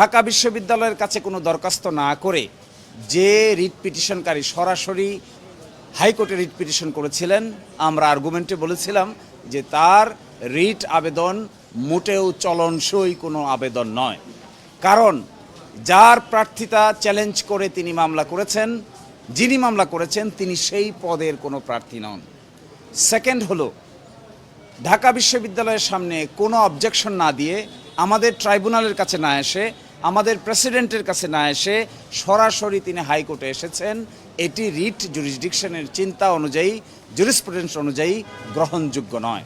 ঢাকা বিশ্ববিদ্যালয়ের কাছে কোনো দরখাস্ত না করে যে রিট পিটিশনকারী সরাসরি হাইকোর্টে রিট পিটিশন করেছিলেন, আমরা আর্গুমেন্টে বলেছিলাম যে তার রিট আবেদন মোটেও চলনসই কোনো আবেদন নয়। কারণ যার প্রার্থিতা চ্যালেঞ্জ করে তিনি মামলা করেছেন, যিনি মামলা করেছেন তিনি সেই পদের কোনো প্রার্থী নন। সেকেন্ড হলো, ঢাকা বিশ্ববিদ্যালয়ের সামনে কোনো অবজেকশন না দিয়ে, আমাদের ট্রাইব্যুনালের কাছে না এসে, আমাদের প্রেসিডেন্টের কাছে না এসে সরাসরি তিনি হাইকোর্টে এসেছেন। এটি রিট জুরিসডিকশনের চিন্তা অনুযায়ী, জুরিসপ্রুডেন্স অনুযায়ী গ্রহণযোগ্য নয়।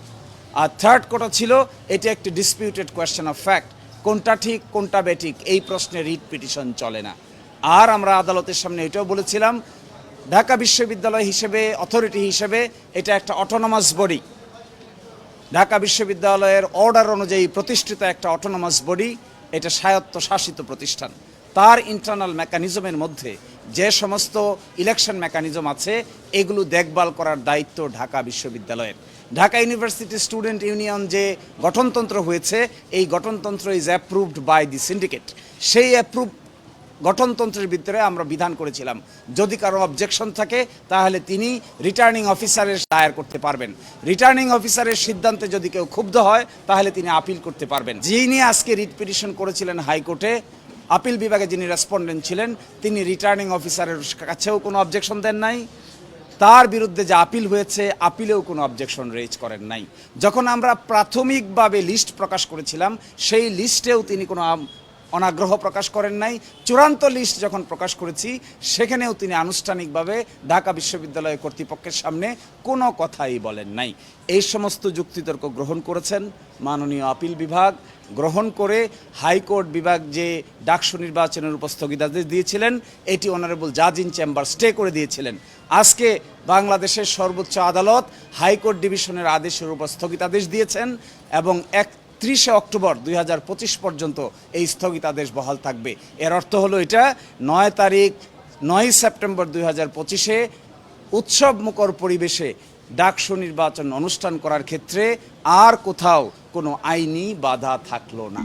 আর থার্ড কথা ছিল, এটি একটি ডিসপিউটেড কোয়েশ্চেন অফ ফ্যাক্ট, কোনটা ঠিক কোনটা বেঠিক এই প্রশ্নে রিট পিটিশন চলে না। আর আমরা আদালতের সামনে এটাও বলেছিলাম, ঢাকা বিশ্ববিদ্যালয় হিসেবে, অথরিটি হিসেবে এটা একটা অটোনমাস বডি, ঢাকা বিশ্ববিদ্যালয়ের অর্ডার অনুযায়ী প্রতিষ্ঠিত একটা অটোনমাস বডি, এটা স্বায়ত্তশাসিত প্রতিষ্ঠান। তার ইন্টারনাল মেকানিজমের মধ্যে যে সমস্ত ইলেকশন মেকানিজম আছে এগুলো দেখভাল করার দায়িত্ব ঢাকা বিশ্ববিদ্যালয়ের। ঢাকা ইউনিভার্সিটি স্টুডেন্ট ইউনিয়ন যে গঠনতন্ত্র হয়েছে, এই গঠনতন্ত্র is approved by the syndicate. সেই অ্যাপ্রুভ গঠনতন্ত্রের ভিতরে আমরা বিধান করেছিলাম, যদি কারো অবজেকশন থাকে তাহলে তিনি রিটার্নিং অফিসারের দায়ের করতে পারবেন। রিটার্নিং অফিসারের সিদ্ধান্তে যদি কেউ ক্ষুব্ধ হয় তাহলে তিনি আপিল করতে পারবেন। যিনি আজকে রিট পিটিশন করেছিলেন হাইকোর্টে, আপিল বিভাগে যিনি রেসপন্ডেন্ট ছিলেন, তিনি রিটার্নিং অফিসারের কাছেও কোনো অবজেকশন দেন নাই। তার বিরুদ্ধে যে আপিল হয়েছে, আপিলেও কোনো অবজেকশন রেজ করেন নাই। যখন আমরা প্রাথমিকভাবে লিস্ট প্রকাশ করেছিলাম, সেই লিস্টেও তিনি কোনো অনাগ্রহ প্রকাশ করেন নাই। চূড়ান্ত লিস্ট যখন প্রকাশ করেছি, সেখানেও তিনি আনুষ্ঠানিকভাবে ঢাকা বিশ্ববিদ্যালয় কর্তৃপক্ষের সামনে কোনো কথাই বলেন নাই। এই সমস্ত যুক্তিতর্ক গ্রহণ করেছেন মাননীয় আপিল বিভাগ। গ্রহণ করে হাইকোর্ট বিভাগ যে ডাকসু নির্বাচনের উপর স্থগিতাদেশ দিয়েছিলেন, এটি অনারেবল জাজ ইন চেম্বার স্টে করে দিয়েছিলেন। আজকে বাংলাদেশের সর্বোচ্চ আদালত হাইকোর্ট ডিভিশনের আদেশের উপর স্থগিতাদেশ দিয়েছেন এবং 30 অক্টোবর 2025 পর্যন্ত এই স্থগিতাদেশ বহাল থাকবে। এর অর্থ হলো এটা 9 সেপ্টেম্বর 2025-এ উৎসবমুখর পরিবেশে ডাকসু নির্বাচন অনুষ্ঠান করার ক্ষেত্রে আর কোথাও কোনো আইনি বাধা থাকলো না।